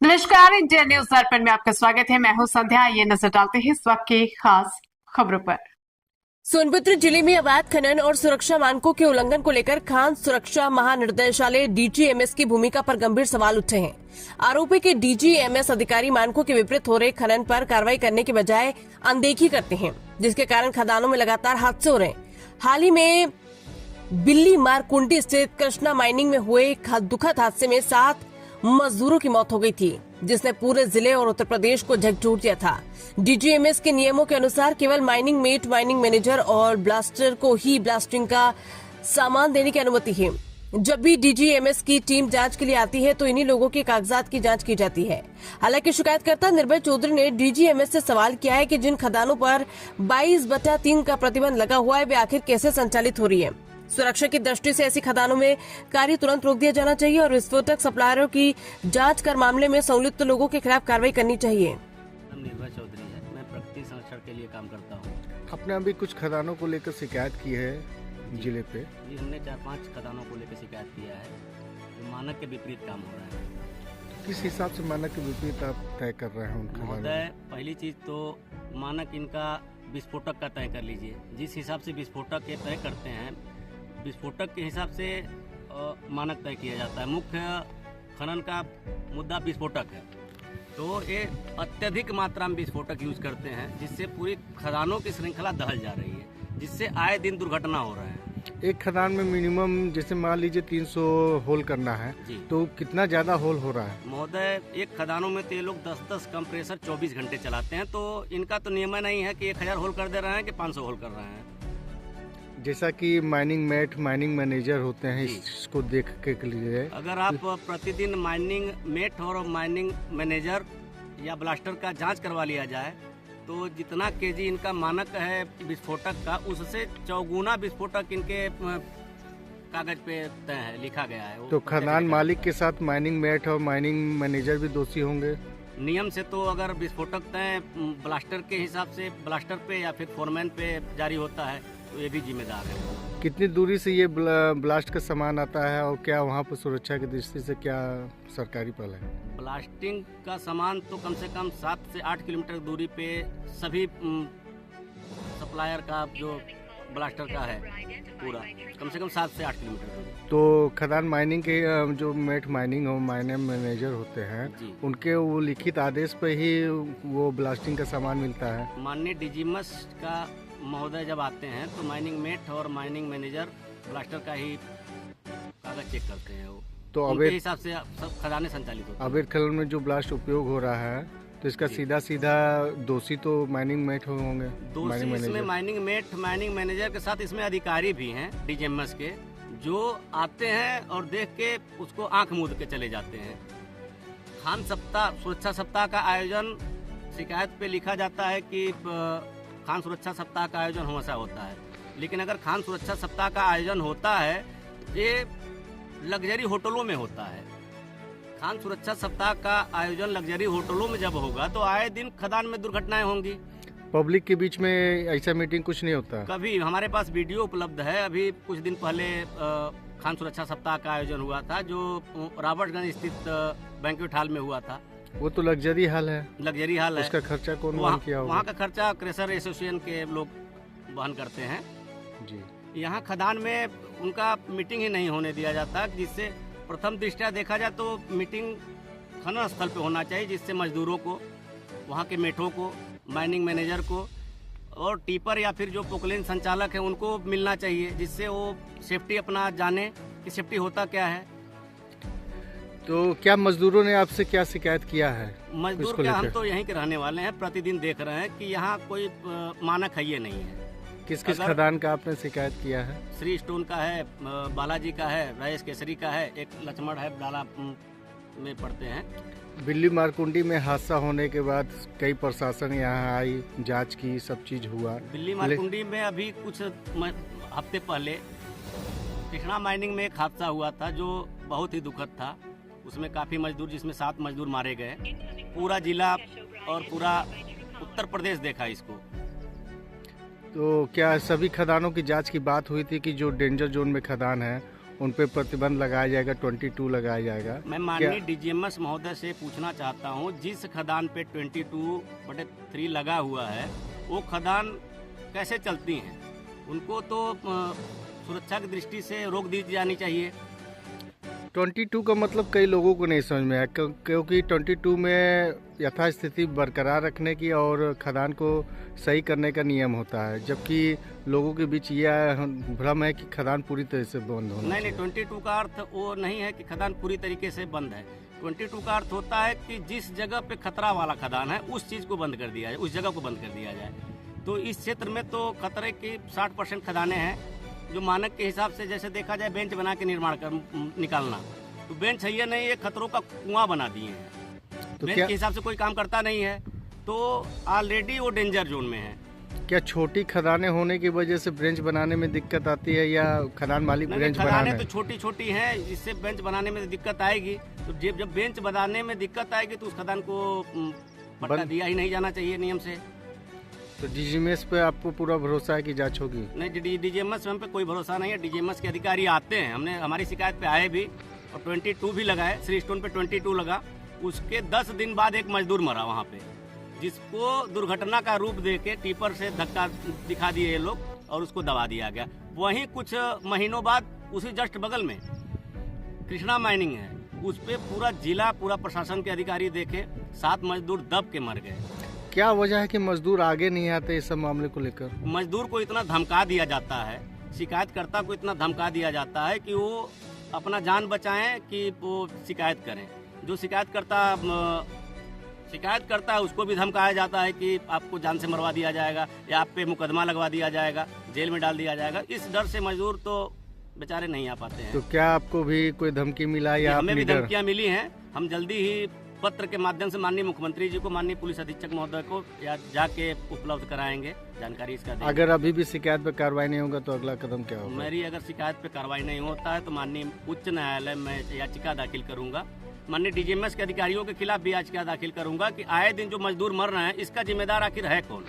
नमस्कार, India news दर्पण में आपका स्वागत है। मैं हूं संध्या। ये नजर डालते हैं इस वक्त की खास खबरों पर। सोनभद्र जिले में अवैध खनन और सुरक्षा मानकों के उल्लंघन को लेकर खान सुरक्षा महानिदेशालय डीजीएमएस की भूमिका पर गंभीर सवाल उठे हैं। आरोपी के डीजीएमएस अधिकारी मानकों के विपरीत हो रहे खनन पर कार्रवाई करने के बजाय अनदेखी करते हैं, जिसके कारण खदानों में लगातार हादसे हो रहे हैं। हाल ही में बिल्ली मारकुंडी स्थित कृष्णा माइनिंग में हुए दुखद हादसे में 7 मजदूरों की मौत हो गई थी, जिसने पूरे जिले और उत्तर प्रदेश को झकझोर दिया था। डीजीएमएस के नियमों के अनुसार केवल माइनिंग मेट, माइनिंग मैनेजर और ब्लास्टर को ही ब्लास्टिंग का सामान देने की अनुमति है। जब भी डीजीएमएस की टीम जांच के लिए आती है तो इन्हीं लोगों के कागजात की जांच की जाती है। हालांकि शिकायतकर्ता निर्भय चौधरी ने डीजीएमएस से सवाल किया है कि जिन खदानों पर 22/3 का प्रतिबंध लगा हुआ है वे आखिर कैसे संचालित हो रही है। सुरक्षा की दृष्टि से ऐसी खदानों में कार्य तुरंत रोक दिया जाना चाहिए और विस्फोटक सप्लायरों की जांच कर मामले में संलिप्त लोगों के खिलाफ कार्रवाई करनी चाहिए। निर्भय चौधरी है, मैं प्रकृति संरक्षण के लिए काम करता हूँ। आपने अभी कुछ खदानों को लेकर शिकायत की है जिले पे? जी, हमने 4-5 खदानों को लेकर शिकायत किया है। जो मानक के विपरीत काम हो रहा है। किस हिसाब से मानक के विपरीत आप तय कर रहे हैं उन खदानों? महोदय, पहली चीज तो मानक इनका विस्फोटक का तय कर लीजिए। जिस हिसाब से विस्फोटक ये तय करते हैं, विस्फोटक के हिसाब से मानक तय किया जाता है। मुख्य खनन का मुद्दा विस्फोटक है, तो ये अत्यधिक मात्रा में विस्फोटक यूज करते हैं, जिससे पूरी खदानों की श्रृंखला दहल जा रही है, जिससे आए दिन दुर्घटना हो रहा है। एक खदान में मिनिमम जैसे मान लीजिए 300 होल करना है, तो कितना ज्यादा होल हो रहा है? महोदय, एक खदानों में तो ये लोग 10-10 कंप्रेसर 24 घंटे चलाते हैं, तो इनका तो नियम नहीं है कि 1000 होल कर दे रहे हैं कि 500 होल कर रहे हैं। जैसा कि माइनिंग मेट, माइनिंग मैनेजर होते हैं, इसको देख के लिए अगर आप प्रतिदिन माइनिंग मेट और माइनिंग मैनेजर या ब्लास्टर का जांच करवा लिया जाए तो जितना केजी इनका मानक है विस्फोटक का, उससे 4 गुना विस्फोटक इनके कागज पे तय है, लिखा गया है। तो खदान मालिक के साथ माइनिंग मेट और माइनिंग मैनेजर भी दोषी होंगे नियम से। तो अगर विस्फोटक तय ब्लास्टर के हिसाब से ब्लास्टर पे या फिर फोरमैन पे जारी होता है तो ये भी जिम्मेदार है। कितनी दूरी से ये ब्लास्ट का सामान आता है और क्या वहाँ पर सुरक्षा की दृष्टि से क्या सरकारी पहल है? ब्लास्टिंग का सामान तो कम से कम 7 से 8 किलोमीटर दूरी पे सभी सप्लायर का जो ब्लास्टर का है पूरा कम से कम 7 से 8 किलोमीटर दूरी। तो खदान माइनिंग के जो मेट माइनिंग और माइनिंग मैनेजर होते हैं, उनके वो लिखित आदेश पे ही वो ब्लास्टिंग का सामान मिलता है? माननीय डीजीएमएस का महोदय जब आते हैं तो माइनिंग मेट और माइनिंग मैनेजर ब्लास्टर का ही कागज चेक करते हैं। वो तो उनके हिसाब से सब खदानें संचालित होती हैं। अवैध खनन में जो ब्लास्ट उपयोग हो रहा है तो इसका सीधा सीधा दोषी तो माइनिंग मेट होंगे। दोषी इसमें माइनिंग मेट, माइनिंग मैनेजर के साथ इसमें अधिकारी भी हैं डीजीएमएस के, जो आते हैं और देख के उसको आंख मूंद के चले जाते हैं। खान सप्ताह, सुरक्षा सप्ताह का आयोजन, शिकायत पे लिखा जाता है कि खान सुरक्षा सप्ताह का आयोजन हमेशा होता है, लेकिन अगर खान सुरक्षा सप्ताह का आयोजन होता है ये लग्जरी होटलों में होता है। खान सुरक्षा सप्ताह का आयोजन लग्जरी होटलों में जब होगा तो आए दिन खदान में दुर्घटनाएं होंगी। पब्लिक के बीच में ऐसा मीटिंग कुछ नहीं होता? कभी हमारे पास वीडियो उपलब्ध है। अभी कुछ दिन पहले खान सुरक्षा सप्ताह का आयोजन हुआ था, जो रॉबर्ट्सगंज स्थित बैंक्वेट हॉल में हुआ था। वो तो लग्जरी हॉल है। लग्जरी हॉल है, उसका खर्चा कौन वहन किया होगा? वहाँ का खर्चा क्रेशर एसोसिएशन के लोग वहन करते हैं जी। यहाँ खदान में उनका मीटिंग ही नहीं होने दिया जाता, जिससे प्रथम दृष्टया देखा जाए तो मीटिंग खनन स्थल पे होना चाहिए, जिससे मजदूरों को, वहाँ के मेठों को, माइनिंग मैनेजर को और टीपर या फिर जो पोकलेन संचालक है उनको मिलना चाहिए, जिससे वो सेफ्टी अपना जाने कि सेफ्टी होता क्या है। तो क्या मजदूरों ने आपसे क्या शिकायत किया है? मजदूर क्या, हम तो यहीं के रहने वाले हैं, प्रतिदिन देख रहे हैं कि यहाँ कोई मानक है ये नहीं है। किस किस खदान का आपने शिकायत किया है? श्री स्टोन का है, बालाजी का है, राजेश केसरी का है, एक लक्ष्मण है, डाला में पड़ते हैं। बिल्ली मारकुंडी में हादसा होने के बाद कई प्रशासन यहाँ आई, जांच की, सब चीज हुआ। बिल्ली मारकुंडी में अभी कुछ हफ्ते पहले कृष्णा माइनिंग में एक हादसा हुआ था जो बहुत ही दुखद था। उसमें काफ़ी मजदूर, जिसमें 7 मजदूर मारे गए। पूरा जिला और पूरा उत्तर प्रदेश देखा इसको। तो क्या सभी खदानों की जांच की बात हुई थी कि जो डेंजर जोन में खदान है उन पे प्रतिबंध लगाया जाएगा, 22 लगाया जाएगा। मैं माननीय डीजीएमएस महोदय से पूछना चाहता हूं, जिस खदान पे 22/3 लगा हुआ है वो खदान कैसे चलती हैं? उनको तो सुरक्षा की दृष्टि से रोक दी जानी चाहिए। 22 का मतलब कई लोगों को नहीं समझ में आया, क्योंकि 22 में यथास्थिति बरकरार रखने की और खदान को सही करने का नियम होता है, जबकि लोगों के बीच यह भ्रम है कि खदान पूरी तरह से बंद होना। नहीं, 22 का अर्थ वो नहीं है कि खदान पूरी तरीके से बंद है। 22 का अर्थ होता है कि जिस जगह पे खतरा वाला खदान है उस चीज़ को बंद कर दिया जाए, उस जगह को बंद कर दिया जाए। तो इस क्षेत्र में तो खतरे की 60% खदानें हैं, जो मानक के हिसाब से जैसे देखा जाए बेंच बना के निर्माण कर निकालना, तो बेंच है ये नहीं, ये खतरों का कुआं बना दिए हैं। तो बेंच के हिसाब से कोई काम करता नहीं है, तो ऑलरेडी वो डेंजर जोन में है। क्या छोटी खदानें होने की वजह से ब्रेंच बनाने में दिक्कत आती है, या खदान मालिक ब्रेंच बनाने? खदानें तो छोटी छोटी हैं, इससे बेंच बनाने में दिक्कत आएगी। तो जब बेंच बनाने में दिक्कत आएगी तो उस खदान को पट्टा दिया ही नहीं जाना चाहिए नियम से। तो डीजीएमएस पे आपको पूरा भरोसा है कि जांच होगी? नहीं, डीजीएमएस हम पे कोई भरोसा नहीं है। डीजीएमएस के अधिकारी आते हैं, हमने हमारी शिकायत पे आए भी और 22 भी लगा है, श्री स्टोन पे 22 लगा। उसके 10 दिन बाद एक मजदूर मरा वहाँ पे, जिसको दुर्घटना का रूप दे के टीपर से धक्का दिखा दिए ये लोग और उसको दबा दिया गया। वहीं कुछ महीनों बाद उसी जस्ट बगल में कृष्णा माइनिंग है, उस पे पूरा जिला, पूरा प्रशासन के अधिकारी देखे 7 मजदूर दब के मर गए। क्या वजह है कि मजदूर आगे नहीं आते इस सब मामले को लेकर? मजदूर को इतना धमका दिया जाता है, शिकायतकर्ता को इतना धमका दिया जाता है कि वो अपना जान बचाएं कि वो शिकायत करें। जो शिकायत करता है उसको भी धमकाया जाता है कि आपको जान से मरवा दिया जाएगा या आप पे मुकदमा लगवा दिया जाएगा, जेल में डाल दिया जाएगा। इस डर से मजदूर तो बेचारे नहीं आ पाते हैं। तो क्या आपको भी कोई धमकी मिला या हमें भी धमकियाँ मिली हैं। हम जल्दी ही पत्र के माध्यम से माननीय मुख्यमंत्री जी को, माननीय पुलिस अधीक्षक महोदय को या जाके उपलब्ध कराएंगे जानकारी इसका। अगर अभी भी शिकायत पे कार्रवाई नहीं होगा तो अगला कदम क्या होगा? मेरी अगर शिकायत पे कार्रवाई नहीं होता है तो माननीय उच्च न्यायालय में याचिका दाखिल करूंगा। माननीय डीजीएमएस के अधिकारियों के खिलाफ भी याचिका दाखिल करूंगा कि आए दिन जो मजदूर मर रहे हैं इसका जिम्मेदार आखिर है कौन?